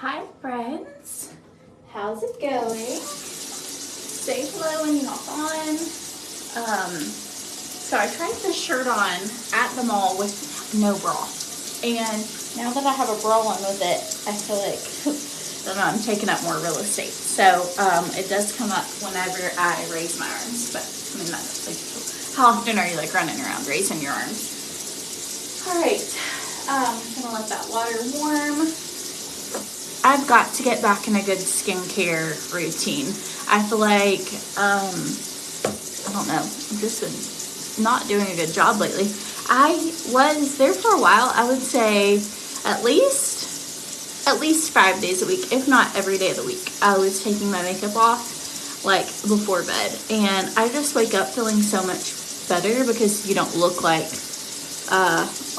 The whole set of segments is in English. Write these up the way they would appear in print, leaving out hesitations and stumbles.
Hi friends, how's it going? Say hello when you're not on. So I tried this shirt on at the mall with no bra, and now that I have a bra on with it, I feel like I don't know, I'm taking up more real estate. So it does come up whenever I raise my arms, but I mean, not like how often are you like running around raising your arms? All right, I'm gonna let that water warm. I've got to get back in a good skincare routine. I feel like, I don't know, I've just been not doing a good job lately. I was there for a while. I would say at least 5 days a week, if not every day of the week. I was taking my makeup off like before bed, and I just wake up feeling so much better because you don't look like,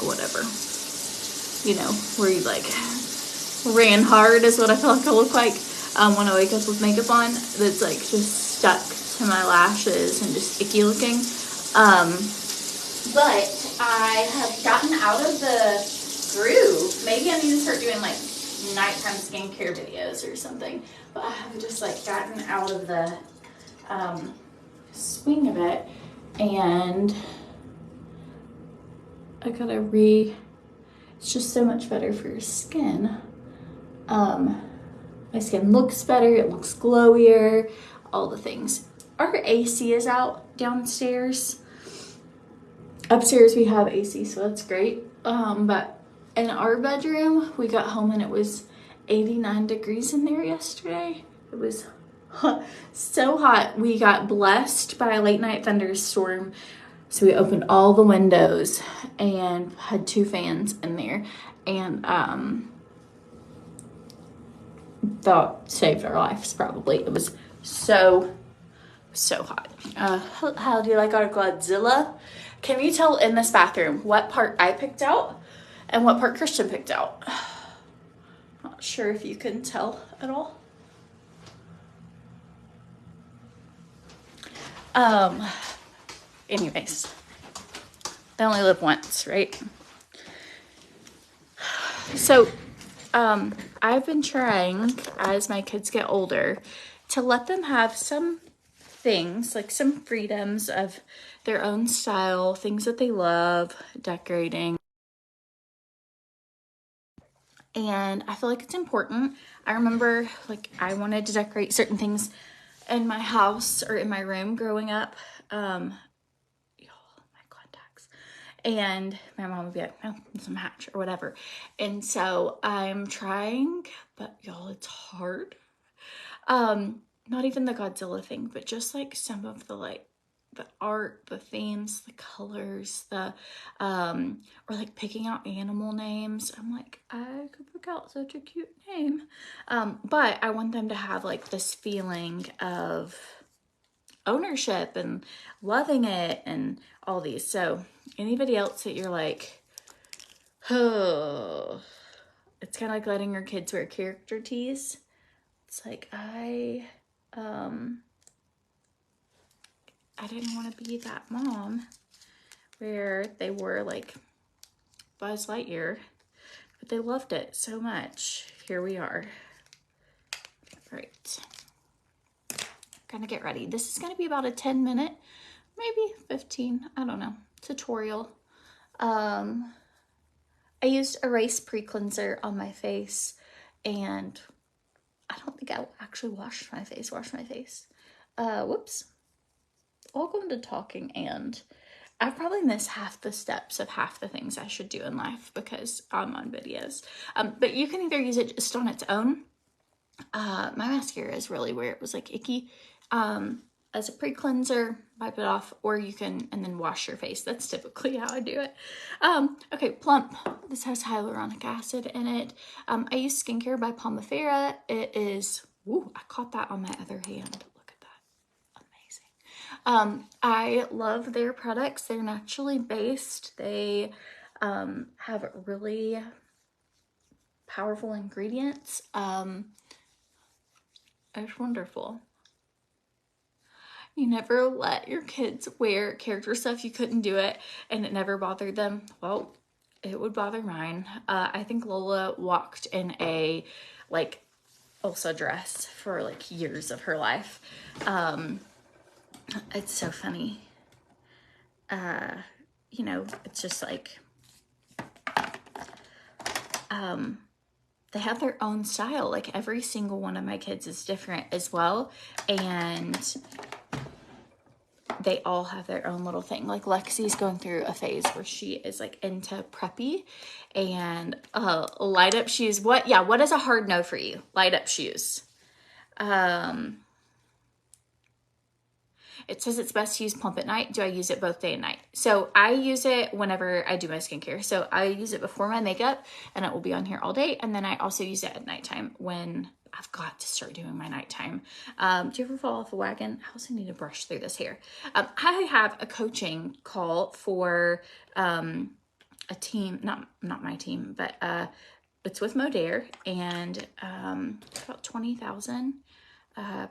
whatever, you know, where you like ran hard is what I feel like I look like when I wake up with makeup on that's like just stuck to my lashes and just icky looking. But I have gotten out of the groove. Maybe I need to start doing like nighttime skincare videos or something. But I have just like gotten out of the swing of it, and I gotta it's just so much better for your skin. My skin looks better, it looks glowier, all the things. Our AC is out downstairs. Upstairs we have AC, so that's great. But in our bedroom, we got home and it was 89 degrees in there yesterday. It was so hot. We got blessed by a late night thunderstorm, so we opened all the windows and had 2 fans in there, and that saved our lives probably. It was so hot. How do you like our Godzilla? Can you tell in this bathroom what part I picked out and what part Christian picked out? Not sure if you can tell at all. Anyways, they only live once, right? So I've been trying, as my kids get older, to let them have some things, like some freedoms of their own style, things that they love, decorating. And I feel like it's important. I remember like I wanted to decorate certain things in my house or in my room growing up. My contacts. And my mom would be like, no, it's a match or whatever. And so I'm trying, but y'all, it's hard. Not even the Godzilla thing, but just like some of the art, the themes, the colors, or like picking out animal names. I'm like, I could pick out such a cute name. But I want them to have like this feeling of ownership and loving it and all these. So anybody else that you're like, oh, it's kind of like letting your kids wear character tees. It's like, I didn't want to be that mom where they were like Buzz Lightyear, but they loved it so much. Here we are. All right. Gonna get ready. This is gonna be about a 10-minute, maybe 15, I don't know, tutorial. I used Erase Pre-Cleanser on my face, and I don't think I actually washed my face. Whoops. I'll go into talking, and I probably miss half the steps of half the things I should do in life because I'm on videos. But you can either use it just on its own. My mascara is really where it was like icky. As a pre-cleanser, wipe it off, or you can, and then wash your face. That's typically how I do it. Okay, Plump. This has hyaluronic acid in it. I use Skincare by Pomifera. It is, ooh, I caught that on my other hand. Look at that. Amazing. I love their products. They're naturally based. They have really powerful ingredients. It's wonderful. You never let your kids wear character stuff. You couldn't do it, and it never bothered them. Well, it would bother mine. I think Lola walked in a like Elsa dress for like years of her life. It's so funny. You know, it's just like, they have their own style. Like every single one of my kids is different as well. And they all have their own little thing. Like Lexi's going through a phase where she is like into preppy and light up shoes. What is a hard no for you? Light up shoes. It says it's best to use Plump at night. Do I use it both day and night? So I use it whenever I do my skincare. So I use it before my makeup and it will be on here all day. And then I also use it at nighttime when I've got to start doing my nighttime. Do you ever fall off a wagon? I also need to brush through this hair. I have a coaching call for a team, not my team, but it's with Modere, and about 20,000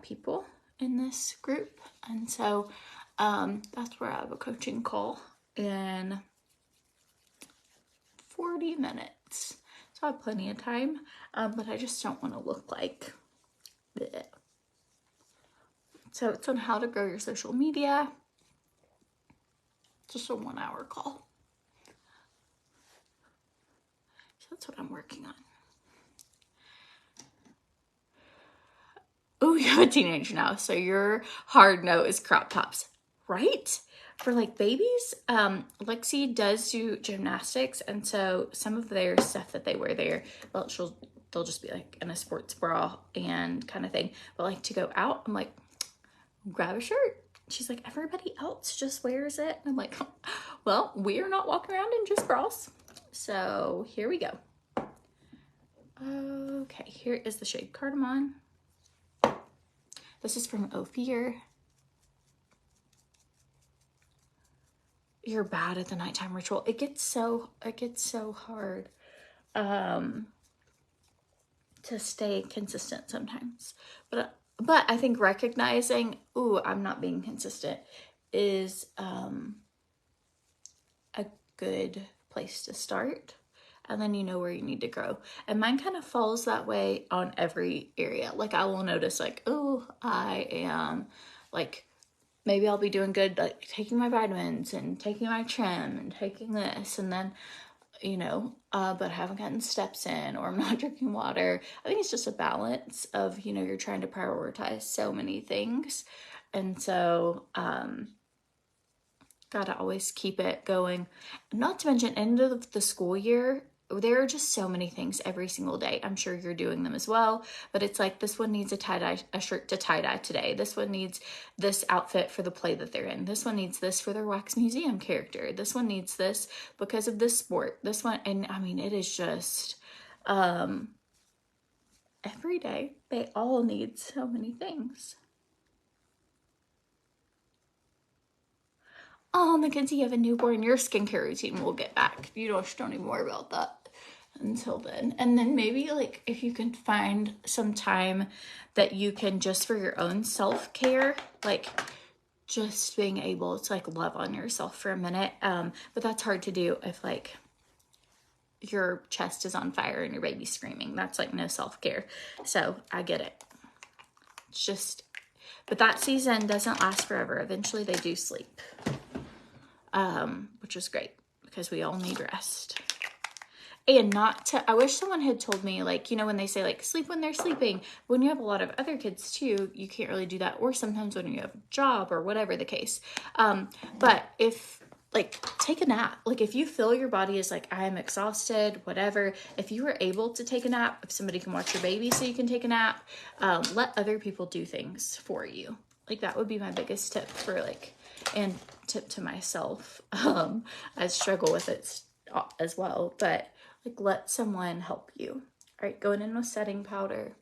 people in this group. And so that's where I have a coaching call in 40 minutes. So I have plenty of time, but I just don't want to look like bleh. So it's on how to grow your social media. Just a 1 hour call. So that's what I'm working on. Oh, you have a teenager now, so your hard no is crop tops, right? For like babies, Lexi does do gymnastics, and so some of their stuff that they wear there, well, they'll just be like in a sports bra and kind of thing. But like to go out, I'm like, grab a shirt. She's like, everybody else just wears it. And I'm like, well, we are not walking around in just bras. So here we go. Okay, here is the shade Cardamom. This is from Ophir. You're bad at the nighttime ritual. It gets so hard to stay consistent sometimes. But I think recognizing, ooh, I'm not being consistent is a good place to start. And then you know where you need to grow. And mine kind of falls that way on every area. Like I will notice like, oh, I am like, maybe I'll be doing good, like taking my vitamins and taking my trim and taking this. And then, you know, but I haven't gotten steps in, or I'm not drinking water. I think it's just a balance of, you know, you're trying to prioritize so many things. And so, gotta always keep it going. Not to mention, end of the school year, there are just so many things every single day. I'm sure you're doing them as well, but it's like this one needs a shirt to tie-dye today. This one needs this outfit for the play that they're in. This one needs this for their wax museum character. This one needs this because of this sport. This one, and I mean, it is just every day they all need so many things. Oh, Mackenzie, you have a newborn. Your skincare routine will get back. You don't even worry about that until then. And then maybe like if you can find some time that you can just for your own self-care, like just being able to like love on yourself for a minute. But that's hard to do if like your chest is on fire and your baby's screaming. That's like no self-care. So I get it. It's just, but that season doesn't last forever. Eventually they do sleep. Which is great because we all need rest. And I wish someone had told me, like, you know, when they say like sleep when they're sleeping, when you have a lot of other kids too, you can't really do that. Or sometimes when you have a job or whatever the case. But if like take a nap, like if you feel your body is like, I am exhausted, whatever, if you are able to take a nap, if somebody can watch your baby so you can take a nap, let other people do things for you. Like that would be my biggest tip for like, and tip to myself. I struggle with it as well, but like let someone help you. All right, going in with setting powder.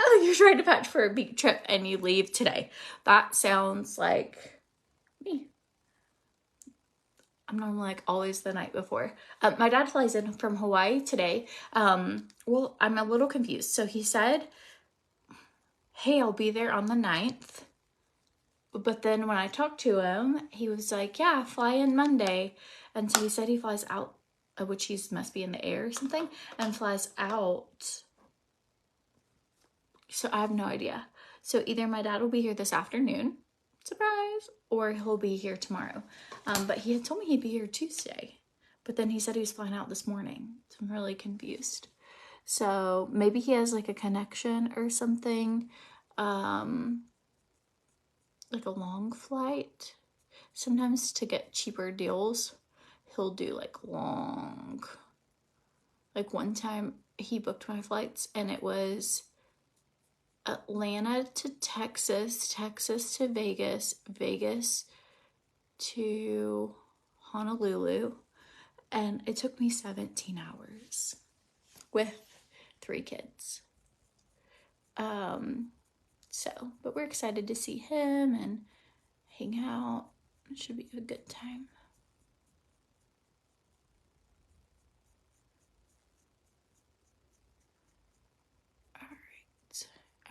Oh, you're trying to patch for a beach trip and you leave today. That sounds like me. I'm normally like always the night before. My dad flies in from Hawaii today. Well, I'm a little confused. So he said, hey, I'll be there on the 9th, But then when I talked to him, he was like, yeah, fly in Monday. And so he said he flies out, which he must be in the air or something, and flies out. So I have no idea. So either my dad will be here this afternoon, surprise, or he'll be here tomorrow. But he had told me he'd be here Tuesday. But then he said he was flying out this morning. So I'm really confused. So maybe he has like a connection or something. Like a long flight. Sometimes to get cheaper deals, he'll do like long. Like one time he booked my flights and it was Atlanta to Texas, Texas to Vegas, Vegas to Honolulu, and it took me 17 hours with 3 kids. But we're excited to see him and hang out. It should be a good time. All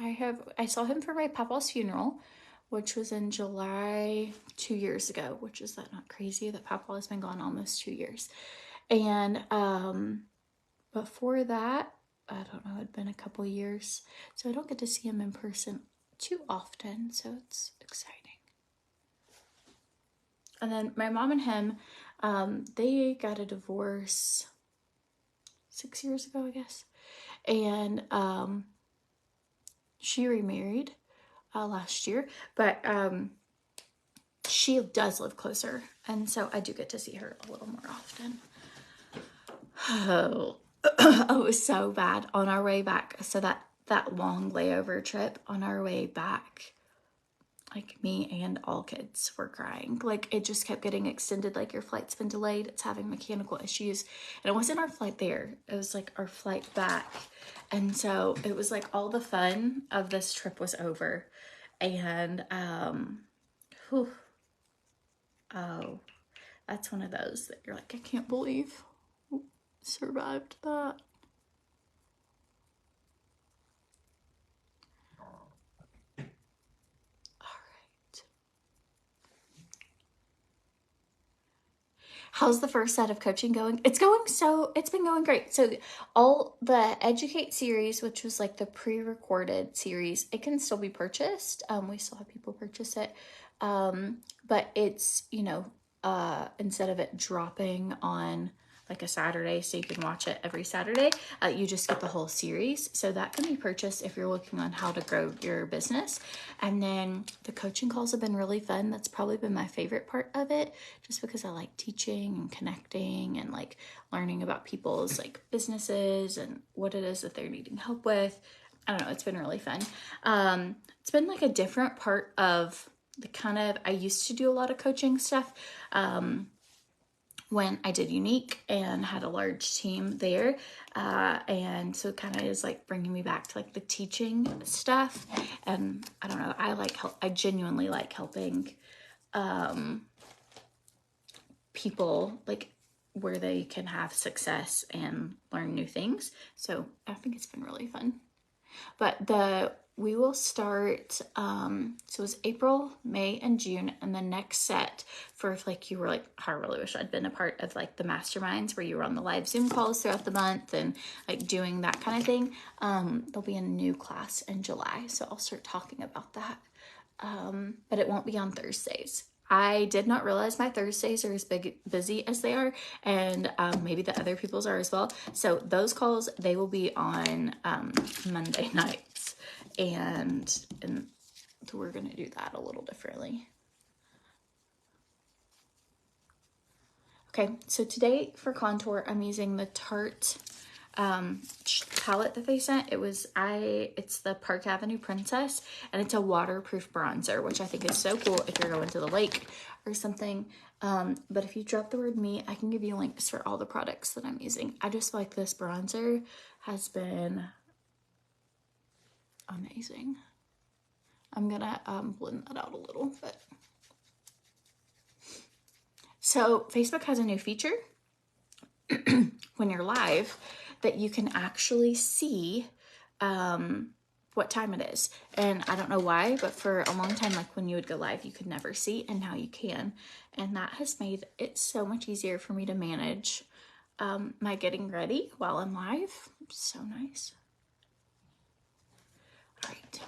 right. I saw him for my papa's funeral, which was in July 2 years ago, which is that not crazy that papa has been gone almost 2 years. And before that, I don't know, it'd been a couple years. So I don't get to see him in person too often, so it's exciting. And then my mom and him, they got a divorce 6 years ago, I guess. And she remarried last year, but she does live closer, and so I do get to see her a little more often. Oh, it was so bad on our way back. So that long layover trip on our way back, like me and all kids were crying. Like it just kept getting extended. Like your flight's been delayed. It's having mechanical issues. And it wasn't our flight there. It was like our flight back. And so it was like all the fun of this trip was over. And, oh, that's one of those that you're like, I can't believe I survived that. How's the first set of coaching going? It's been going great. So all the Educate series, which was like the pre-recorded series, it can still be purchased. We still have people purchase it. But it's, instead of it dropping on like a Saturday, so you can watch it every Saturday, you just get the whole series. So that can be purchased if you're looking on how to grow your business. And then the coaching calls have been really fun. That's probably been my favorite part of it, just because I like teaching and connecting and like learning about people's like businesses and what it is that they're needing help with. I don't know, it's been really fun. It's been like a different part of the I used to do a lot of coaching stuff when I did Unique and had a large team there. And so it kind of is like bringing me back to like the teaching stuff. And I don't know, I genuinely like helping people like where they can have success and learn new things. So I think it's been really fun. But we will start, so it was April, May, and June, and the next set for if like you were like, I really wish I'd been a part of like the masterminds where you were on the live Zoom calls throughout the month and like doing that kind of thing. There'll be a new class in July, so I'll start talking about that. But it won't be on Thursdays. I did not realize my Thursdays are as busy as they are, and maybe the other people's are as well. So those calls, they will be on Monday nights, and so we're going to do that a little differently. Okay, so today for contour, I'm using the Tarte palette that they sent. It's the Park Avenue Princess, and it's a waterproof bronzer, which I think is so cool if you're going to the lake or something. But if you drop the word me, I can give you links for all the products that I'm using. I just like this bronzer has been amazing. I'm gonna blend that out a little bit. So Facebook has a new feature when you're live that you can actually see what time it is. And I don't know why, but for a long time, like when you would go live, you could never see, and now you can. And that has made it so much easier for me to manage my getting ready while I'm live. So nice. All right.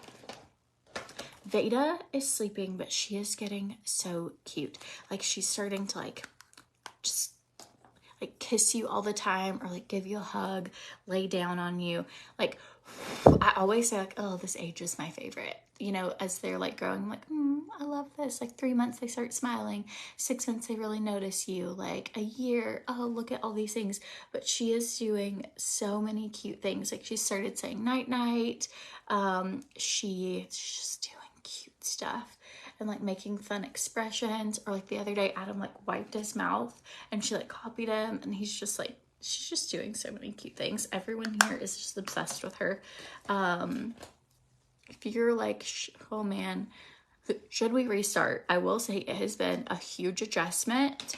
Veda is sleeping, but she is getting so cute. Like she's starting to like just like kiss you all the time, or like give you a hug, lay down on you. Like I always say like, oh, this age is my favorite. You know, as they're like growing, I'm like, I love this. Like 3 months, they start smiling. 6 months, they really notice you. Like a year, oh, look at all these things. But she is doing so many cute things. Like she started saying night night. She's just doing cute stuff and like making fun expressions. Or like the other day, Adam like wiped his mouth and she like copied him, and he's just like, she's just doing so many cute things. Everyone here is just obsessed with her. If you're like, oh man, should we restart? I will say it has been a huge adjustment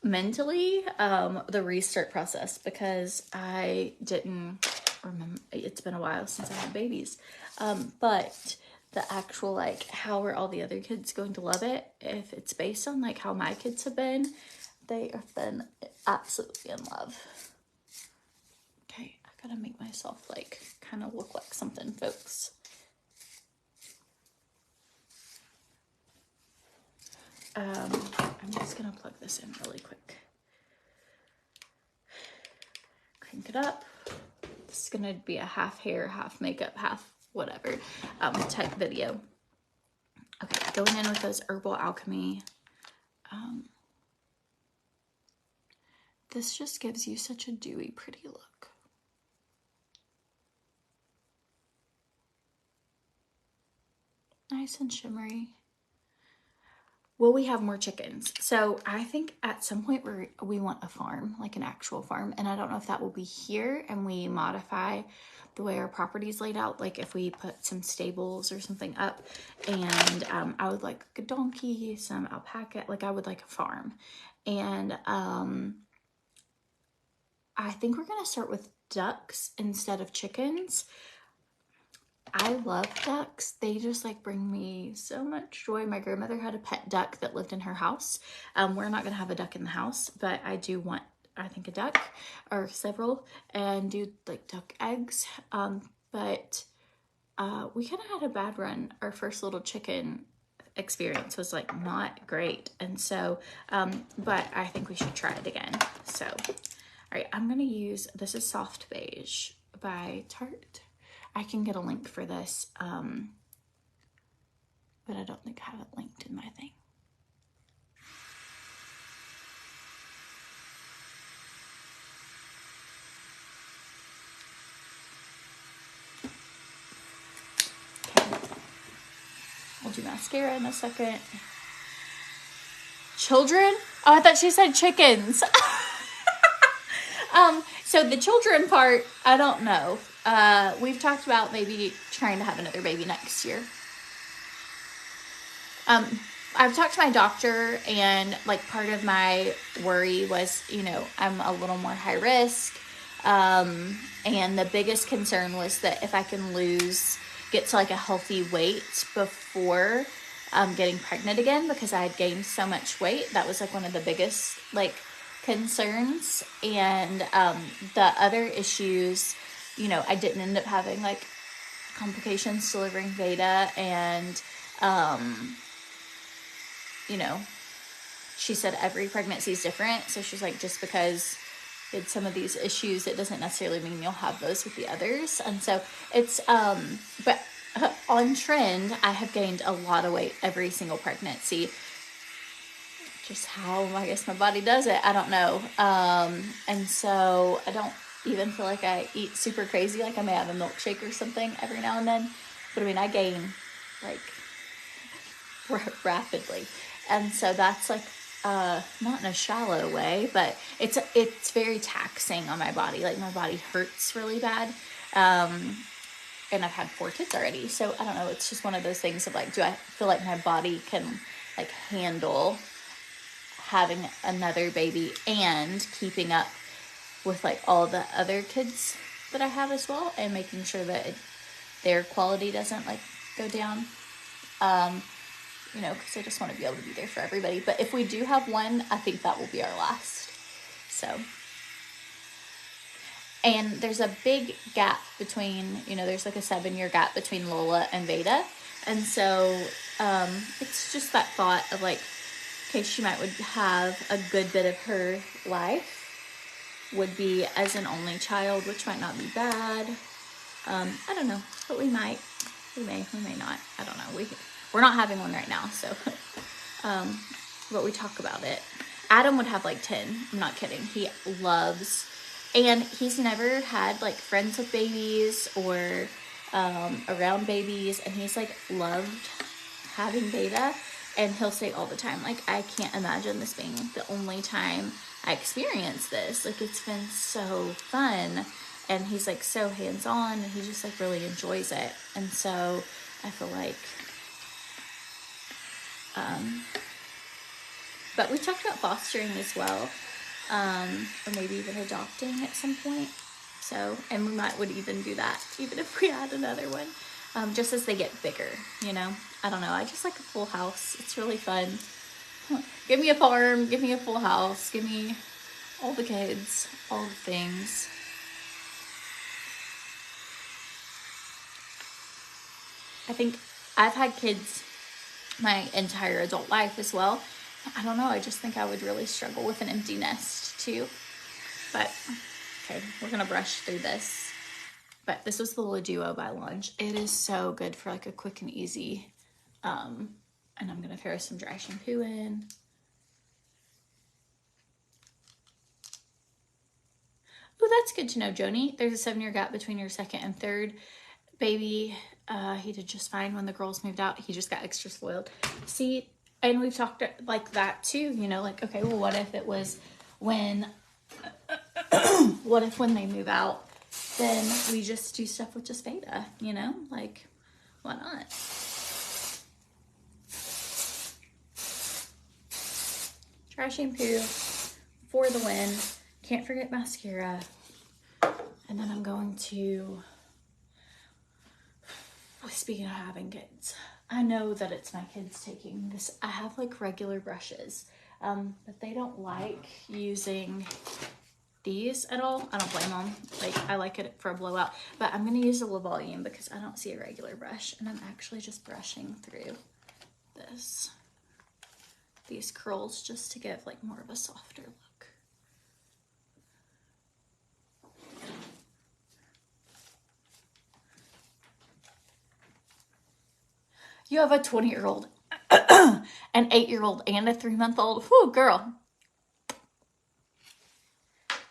mentally, the restart process, because I didn't remember. It's been a while since I had babies. But the actual like, how are all the other kids going to love it? If it's based on like how my kids have been, they have been absolutely in love. Okay, I gotta make myself like kind of look like something, folks. I'm just gonna plug this in really quick. Crank it up. This is gonna be a half hair, half makeup, half whatever type video. Okay, going in with those Herbal Alchemy. This just gives you such a dewy, pretty look. Nice and shimmery. Will we have more chickens? So I think at some point we want a farm, like an actual farm. And I don't know if that will be here and we modify the way our property is laid out. Like if we put some stables or something up, and I would like a donkey, some alpaca, like I would like a farm. And I think we're gonna start with ducks instead of chickens. I love ducks. They just like bring me so much joy. My grandmother had a pet duck that lived in her house. We're not gonna have a duck in the house, but I do want, I think, a duck or several, and do like duck eggs. But we kind of had a bad run. Our first little chicken experience was like not great, and so but I think we should try it again. So all right, I'm gonna use, this is Soft Beige by Tarte. I can get a link for this, but I don't think I have it linked in my thing. Okay. We'll do mascara in a second. Children? Oh, I thought she said chickens. So the children part, I don't know. We've talked about maybe trying to have another baby next year. I've talked to my doctor, and like part of my worry was, you know, I'm a little more high risk. And the biggest concern was that if I can get to like a healthy weight before getting pregnant again, because I had gained so much weight. That was like one of the biggest like concerns. And the other issues, you know, I didn't end up having like complications delivering Veda, and you know, she said every pregnancy is different. So she's like, just because it's some of these issues, it doesn't necessarily mean you'll have those with the others. And so it's but on trend, I have gained a lot of weight every single pregnancy. Just how, I guess, my body does it, I don't know. And so I don't even feel like I eat super crazy. Like I may have a milkshake or something every now and then, but I mean, I gain like rapidly. And so that's like not in a shallow way, but it's very taxing on my body. Like my body hurts really bad. And I've had 4 kids already, so I don't know, it's just one of those things of like, do I feel like my body can like handle having another baby and keeping up with like all the other kids that I have as well, and making sure that their quality doesn't like go down. You know, because I just want to be able to be there for everybody. But if we do have one, I think that will be our last. So, and there's a big gap between, you know, there's like a 7-year gap between Lola and Veda. And so it's just that thought of like, okay, she might would have a good bit of her life would be as an only child, which might not be bad. I don't know, but we may not. I don't know. We're not having one right now, so but we talk about it. Adam would have like 10. I'm not kidding. He loves, and he's never had like friends with babies or around babies, and he's like loved having Beta, and he'll say all the time, like, I can't imagine this being the only time I experience this. Like, it's been so fun. And he's like so hands-on, and he just like really enjoys it. And so I feel like but we talked about fostering as well, or maybe even adopting at some point. So, and we would even do that even if we had another one, just as they get bigger, you know. I don't know, I just like a full house. It's really fun. Give me a farm, give me a full house, give me all the kids, all the things. I think I've had kids my entire adult life as well. I don't know, I just think I would really struggle with an empty nest too. But okay, we're gonna brush through this. But this was the Laduo by Lunch. It is so good for like a quick and easy. And I'm gonna throw some dry shampoo in. Oh, that's good to know, Joni. There's a 7-year gap between your second and third baby. He did just fine when the girls moved out. He just got extra spoiled. See, and we've talked like that too, you know, like, okay, well, what if it was when, what if when they move out, then we just do stuff with just Beta, you know, like, why not? Dry shampoo for the win. Can't forget mascara. And then I'm going to, speaking of having kids, I know that it's my kids taking this. I have like regular brushes, but they don't like using these at all. I don't blame them. Like, I like it for a blowout, but I'm going to use a Le Volume because I don't see a regular brush, and I'm actually just brushing through these curls just to give like more of a softer look. You have a 20-year-old, an 8-year-old, and a 3-month-old. Whew, girl.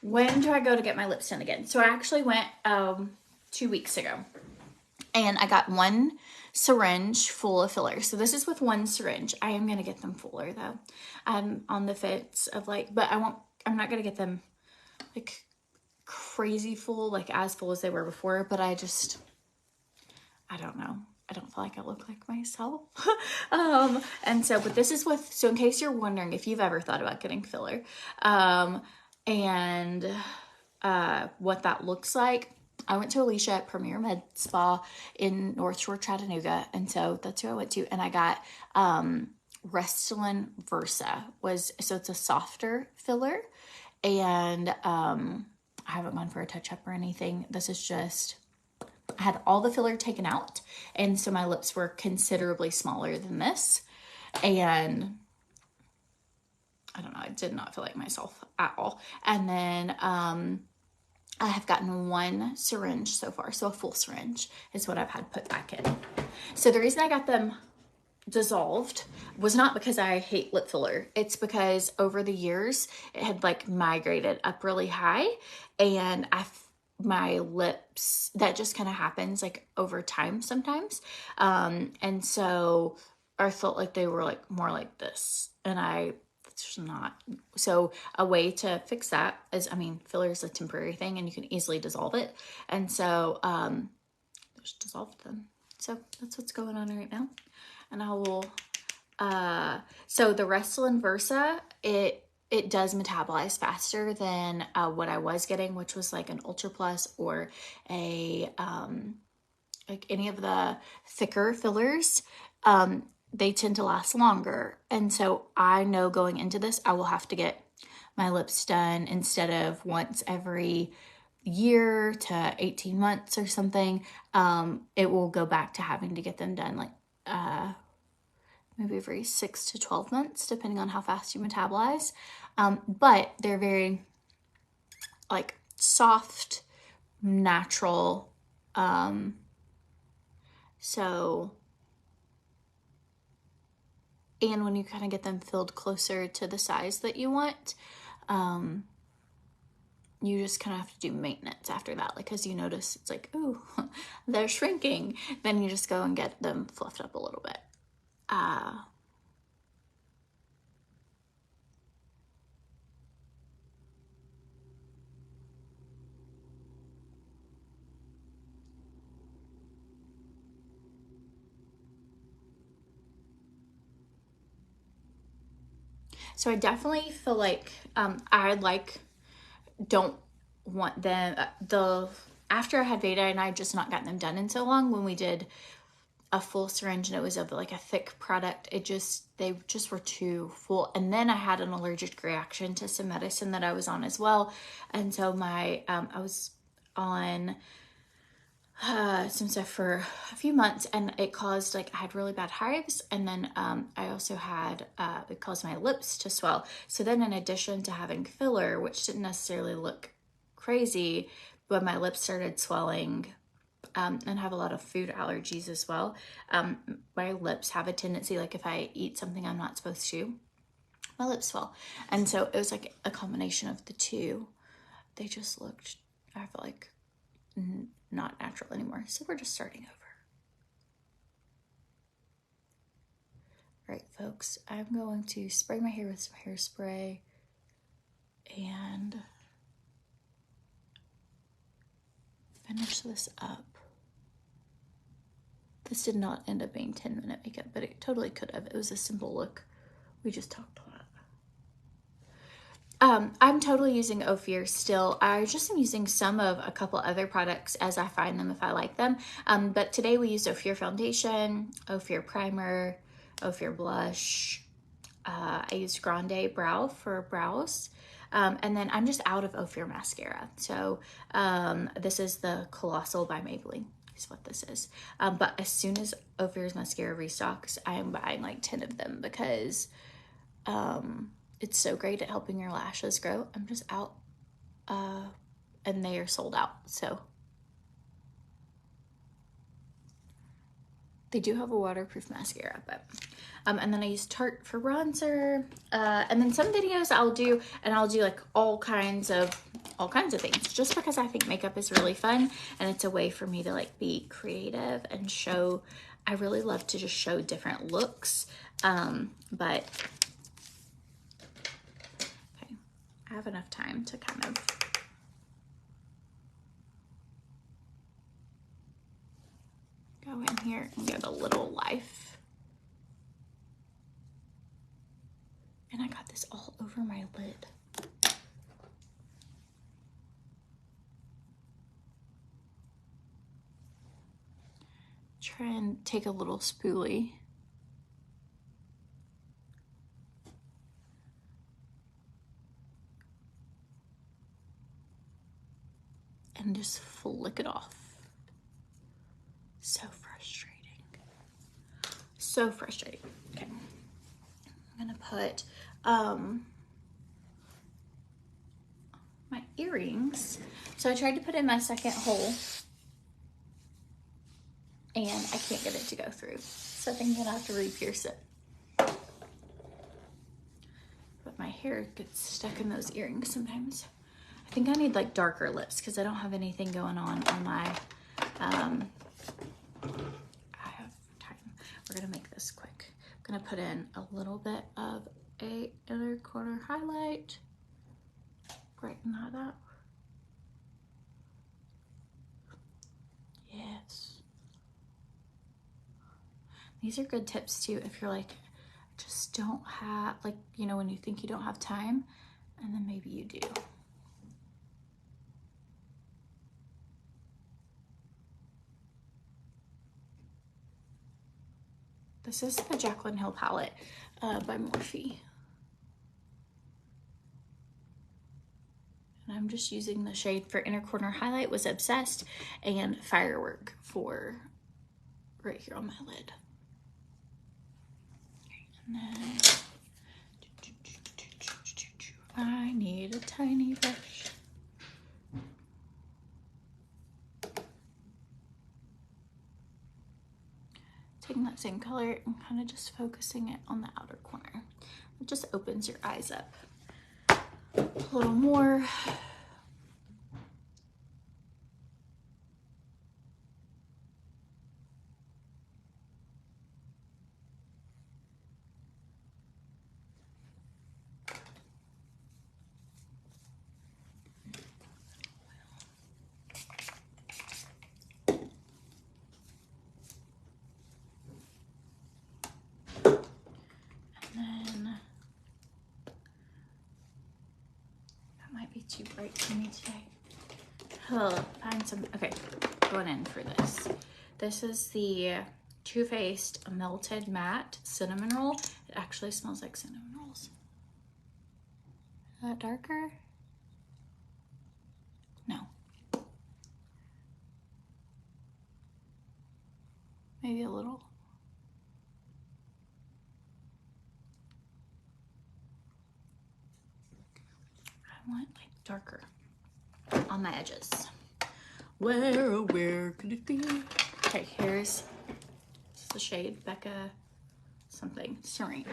When do I go to get my lips done again? So I actually went 2 weeks ago, and I got one syringe full of filler. So this is with one syringe. I am going to get them fuller though. I'm on the fence of like, but I'm not going to get them like crazy full, like as full as they were before, but I don't know. I don't feel like I look like myself. And so, but this is so in case you're wondering if you've ever thought about getting filler, and what that looks like, I went to Alicia at Premier Med Spa in North Shore, Chattanooga. And so that's who I went to. And I got, Restylane Versa so it's a softer filler. And, I haven't gone for a touch up or anything. This is just, I had all the filler taken out, and so my lips were considerably smaller than this, and I don't know, I did not feel like myself at all. And then I have gotten one syringe so far, so a full syringe is what I've had put back in. So the reason I got them dissolved was not because I hate lip filler. It's because over the years it had like migrated up really high, and my lips, that just kind of happens like over time sometimes. And so I felt like they were like more like this, and it's just not. So a way to fix that is, I mean, filler is a temporary thing and you can easily dissolve it. And so, just dissolved them. So that's what's going on right now. And I will, so the Restylane Versa, it does metabolize faster than what I was getting, which was like an Ultra Plus or a like any of the thicker fillers, they tend to last longer. And so I know going into this, I will have to get my lips done instead of once every year to 18 months or something. It will go back to having to get them done like maybe every 6 to 12 months, depending on how fast you metabolize. But they're very like soft, natural. So, and when you kind of get them filled closer to the size that you want, you just kind of have to do maintenance after that. Like, as you notice, it's like, ooh, they're shrinking. Then you just go and get them fluffed up a little bit. So I definitely feel like don't want them after I had Veda and I had just not gotten them done in so long. When we did a full syringe and it was of like a thick product, they just were too full. And then I had an allergic reaction to some medicine that I was on as well, and so I was on some stuff for a few months, and it caused I had really bad hives, and then I also had it caused my lips to swell. So then, in addition to having filler, which didn't necessarily look crazy, but my lips started swelling, and have a lot of food allergies as well. My lips have a tendency, like if I eat something I'm not supposed to, my lips swell, and so it was like a combination of the two. They just looked, I feel like, not natural anymore. So we're just starting over. All right, folks, I'm going to spray my hair with some hairspray and finish this up. This did not end up being 10-minute makeup, but it totally could have. It was a simple look. We just talked a lot. I'm totally using Ophir still. I just am using some of a couple other products as I find them if I like them. But today we used Ophir foundation, Ophir primer, Ophir blush. I used Grande Brow for brows. And then I'm just out of Ophir mascara. So this is the Colossal by Maybelline is what this is. But as soon as Ophir's mascara restocks, I am buying like 10 of them because it's so great at helping your lashes grow. I'm just out and they are sold out. So they do have a waterproof mascara, but and then I use Tarte for bronzer, and then some videos I'll do like all kinds of things, just because I think makeup is really fun and it's a way for me to like be creative and show. I really love to just show different looks, but okay, I have enough time to kind of go in here and give a little life. And I got this all over my lid. Try and take a little spoolie. And just flick it off. So frustrating. So frustrating. Okay. I'm gonna put my earrings. So I tried to put in my second hole and I can't get it to go through. So I think I'm gonna have to re-pierce it. But my hair gets stuck in those earrings sometimes. I think I need like darker lips because I don't have anything going on my, I have time. We're gonna make this quick. I'm gonna put in a little bit of a inner corner highlight. Brighten that up. Yes. These are good tips too if you're like, just don't have, like, you know, when you think you don't have time and then maybe you do. This is the Jaclyn Hill palette by Morphe. And I'm just using the shade for Inner Corner Highlight was Obsessed and Firework for right here on my lid. And then I need a tiny brush. Taking that same color and kind of just focusing it on the outer corner. It just opens your eyes up a little more. Too bright for me today. Find some. Okay, going in for this. This is the Too Faced Melted Matte Cinnamon Roll. It actually smells like cinnamon rolls. Is that darker? No. Maybe a little. I want like darker on my edges. Where could it be? Okay, here's the shade Becca something Serene.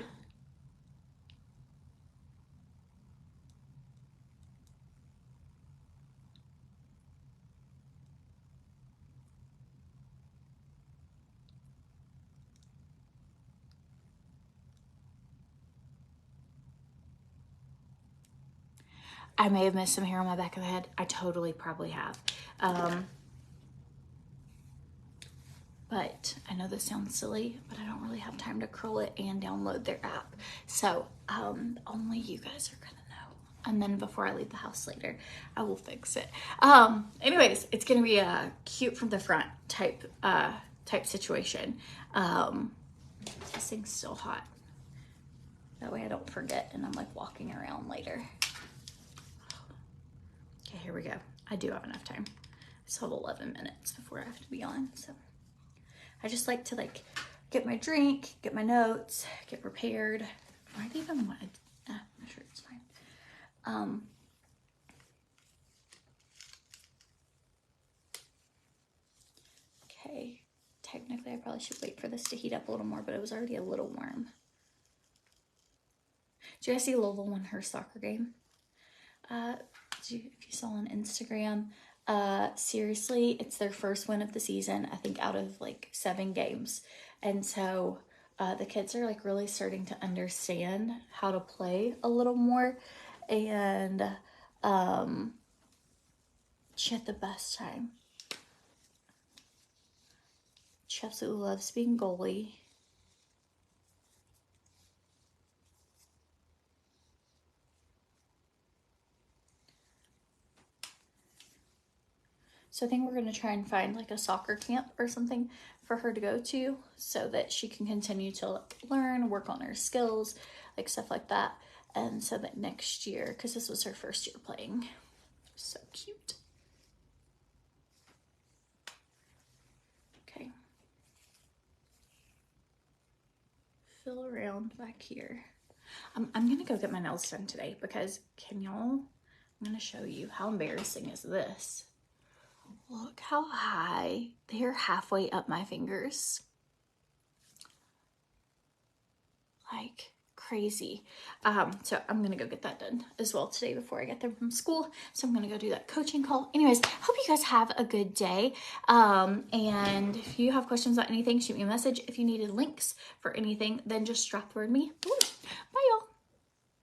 I may have missed some hair on my back of the head. I totally probably have. But I know this sounds silly, but I don't really have time to curl it and download their app. So only you guys are gonna know. And then before I leave the house later, I will fix it. Anyways, it's gonna be a cute from the front type situation. This thing's still hot. That way I don't forget and I'm like walking around later. Okay, here we go. I do have enough time. I still have 11 minutes before I have to be on, so. I just like to like get my drink, get my notes, get prepared. I might even want to, I'm sure it's fine. Okay, technically I probably should wait for this to heat up a little more, but it was already a little warm. Did you guys see Louisville won her soccer game? If you saw on Instagram, seriously, it's their first win of the season, I think out of like 7 games. And so the kids are like really starting to understand how to play a little more. And she had the best time. She absolutely loves being goalie. So I think we're going to try and find like a soccer camp or something for her to go to so that she can continue to learn, work on her skills, like stuff like that. And so that next year, because this was her first year playing. So cute. Okay. Fill around back here. I'm going to go get my nails done today because I'm going to show you how embarrassing is this. Look how high. They're halfway up my fingers. Like crazy. So I'm gonna go get that done as well today before I get them from school. So I'm gonna go do that coaching call. Anyways, hope you guys have a good day. And if you have questions about anything, shoot me a message. If you needed links for anything, then just drop the word me. Bye y'all.